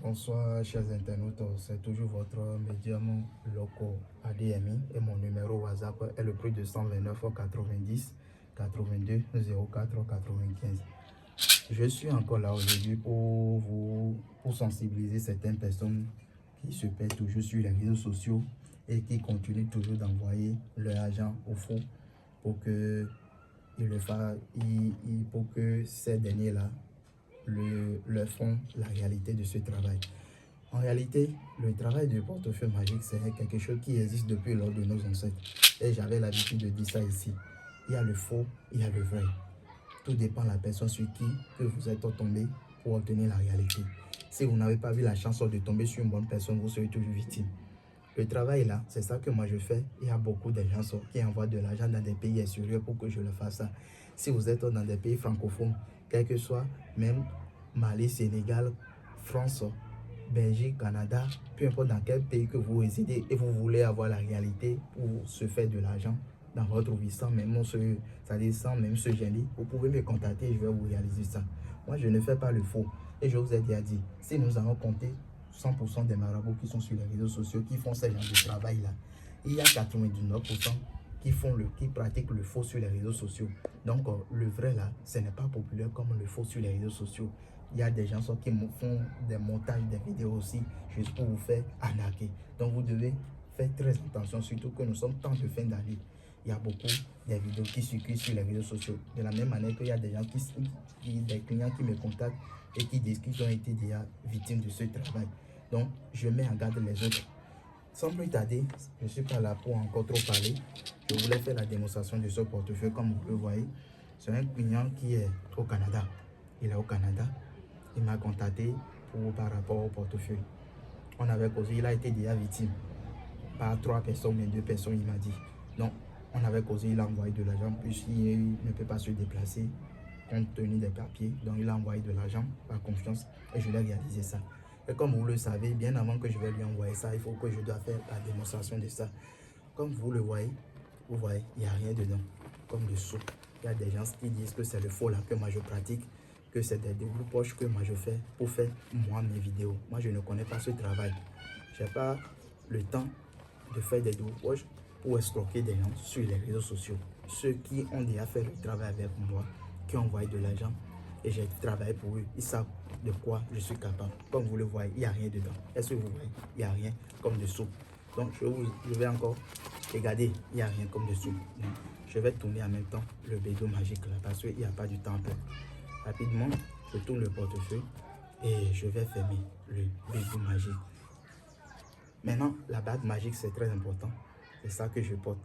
Bonsoir chers internautes, c'est toujours votre médium loco ADMI et mon numéro WhatsApp est le plus de 129 90 82 04 95. Je suis encore là aujourd'hui pour sensibiliser certaines personnes qui se perdent toujours sur les réseaux sociaux et qui continuent toujours d'envoyer leur argent au faux pour que, pour que ces derniers-là leur font la réalité de ce travail. En réalité, le travail de portefeuille magique, c'est quelque chose qui existe depuis lors de nos ancêtres. Et j'avais l'habitude de dire ça ici. Il y a le faux, il y a le vrai. Tout dépend de la personne sur qui que vous êtes tombé pour obtenir la réalité. Si vous n'avez pas eu la chance de tomber sur une bonne personne, vous serez toujours victime. Le travail là, c'est ça que moi je fais. Il y a beaucoup de gens qui envoient de l'argent dans des pays extérieurs pour que je le fasse ça. Si vous êtes dans des pays francophones, quel que soit, même Mali, Sénégal, France, Belgique, Canada, peu importe dans quel pays que vous résidez et vous voulez avoir la réalité pour se faire de l'argent dans votre vie sans même sans même se gêner, vous pouvez me contacter et je vais vous réaliser ça. Moi, je ne fais pas le faux. Et je vous ai déjà dit, si nous allons compter 100% des marabouts qui sont sur les réseaux sociaux, qui font ce genre de travail-là, il y a 99% qui pratiquent le faux sur les réseaux sociaux. Donc, le vrai là, ce n'est pas populaire comme le faux sur les réseaux sociaux. Il y a des gens qui font des montages des vidéos aussi, juste pour vous faire arnaquer. Donc, vous devez faire très attention, surtout que nous sommes temps de fin d'année. Il y a beaucoup de vidéos qui circulent sur les réseaux sociaux. De la même manière qu'il y a des gens des clients qui me contactent et qui disent qu'ils ont été déjà victimes de ce travail. Donc, je mets en garde les autres. Sans plus tarder, je ne suis pas là pour encore trop parler. Je voulais faire la démonstration de ce portefeuille comme vous le voyez. C'est un client qui est au Canada. Il est au Canada. Il m'a contacté par rapport au portefeuille. On avait causé, il a été déjà victime. Par 3 personnes, mais 2 personnes, il m'a dit. Donc, on avait causé, il a envoyé de l'argent, puisqu'il ne peut pas se déplacer compte tenu des papiers. Donc, il a envoyé de l'argent par confiance et je l'ai réalisé ça. Et comme vous le savez, bien avant que je vais lui envoyer ça, il faut que je dois faire la démonstration de ça. Comme vous le voyez, il n'y a rien dedans, comme dessous. Il y a des gens qui disent que c'est le faux là que moi je pratique, que c'est des débuts poches que moi je fais pour faire moi mes vidéos. Moi je ne connais pas ce travail. Je n'ai pas le temps de faire des débuts poches pour escroquer des gens sur les réseaux sociaux. Ceux qui ont déjà fait le travail avec moi, qui ont envoyé de l'argent et j'ai travaillé pour eux, ils savent de quoi je suis capable. Comme vous le voyez, il n'y a rien dedans. Est-ce que vous voyez? Il n'y a rien comme dessous. Donc je vais encore regarder, il n'y a rien comme dessous. Donc, je vais tourner en même temps le bédo magique là parce qu'il n'y a pas du temps à perdre. Rapidement, je tourne le portefeuille et je vais fermer le bédo magique. Maintenant, la bague magique, c'est très important. C'est ça que je porte.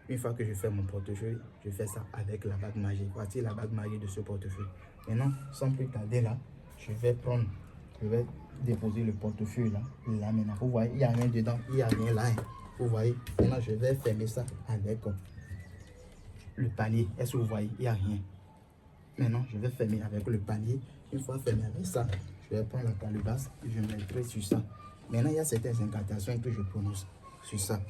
Une fois que je fais mon portefeuille, je fais ça avec la bague magique. Voici la bague magique de ce portefeuille. Maintenant, sans plus tarder là, je vais déposer le portefeuille là. Là maintenant, vous voyez, il n'y a rien dedans, il n'y a rien là. Hein. Vous voyez, maintenant je vais fermer ça avec le panier. Est-ce que vous voyez, il n'y a rien. Maintenant, je vais fermer avec le panier. Une fois fermé avec ça, je vais prendre la calebasse et je mettrai sur ça. Maintenant, il y a certaines incantations que je prononce sur ça.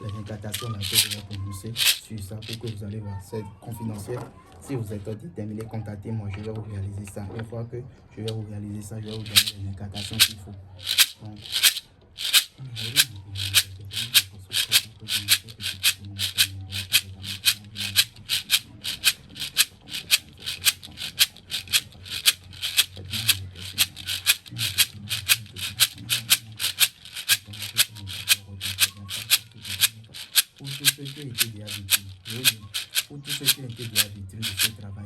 Les incantations là que je vais prononcer sur ça pour que vous allez voir. C'est confidentiel. Si vous êtes déterminé, contactez-moi. Je vais vous réaliser ça. Une fois que je vais vous réaliser ça, je vais vous donner les incantations qu'il faut. Donc, pour tous ceux qui ont été déjà victimes, pour tous ceux qui ont été déjà victimes de ce travail,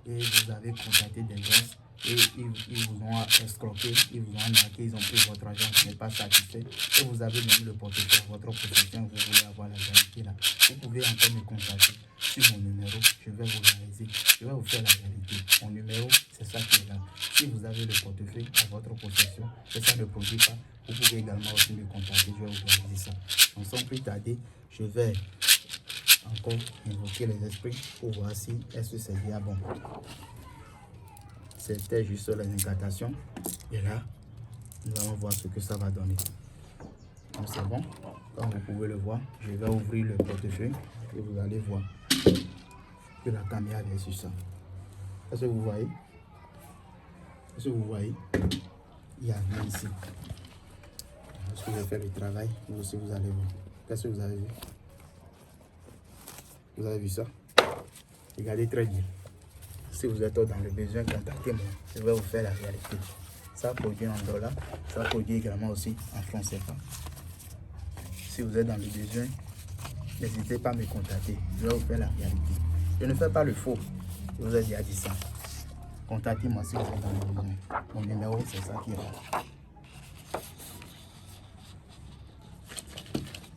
et vous avez contacté des gens et ils vous ont escroqué, ils vous ont arnaqué, ils ont pris votre argent, vous n'êtes pas satisfait, et vous avez même le portefeuille à votre possession, vous voulez avoir la réalité là. Vous pouvez encore me contacter sur mon numéro, je vais vous réaliser, je vais vous faire la réalité. Mon numéro, c'est ça qui est là. Si vous avez le portefeuille à votre possession, et ça ne produit pas, vous pouvez également aussi me contacter, je vais vous réaliser ça. Donc sans plus tarder, je vais encore invoquer les esprits pour voir si est-ce que c'est bien bon. C'était juste les incantations. Et là, nous allons voir ce que ça va donner. Donc c'est bon. Comme vous pouvez le voir, je vais ouvrir le portefeuille et vous allez voir que la caméra est sur ça. Est-ce que vous voyez? Est-ce que vous voyez? y arriver ici. Lorsque je fais le travail, vous aussi vous allez voir. Qu'est-ce que vous avez vu? Vous avez vu ça? Regardez très bien. Si vous êtes dans le besoin, contactez-moi. Je vais vous faire la réalité. Ça produit en dollars, ça produit également aussi en francs CFA. Si vous êtes dans le besoin, n'hésitez pas à me contacter. Je vais vous faire la réalité. Je ne fais pas le faux. Je vous ai déjà dit ça. Contactez-moi si vous êtes dans le besoin. Mon numéro, c'est ça qui est là.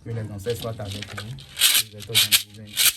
Que les ancêtres soient avec vous. Si vous êtes dans le besoin.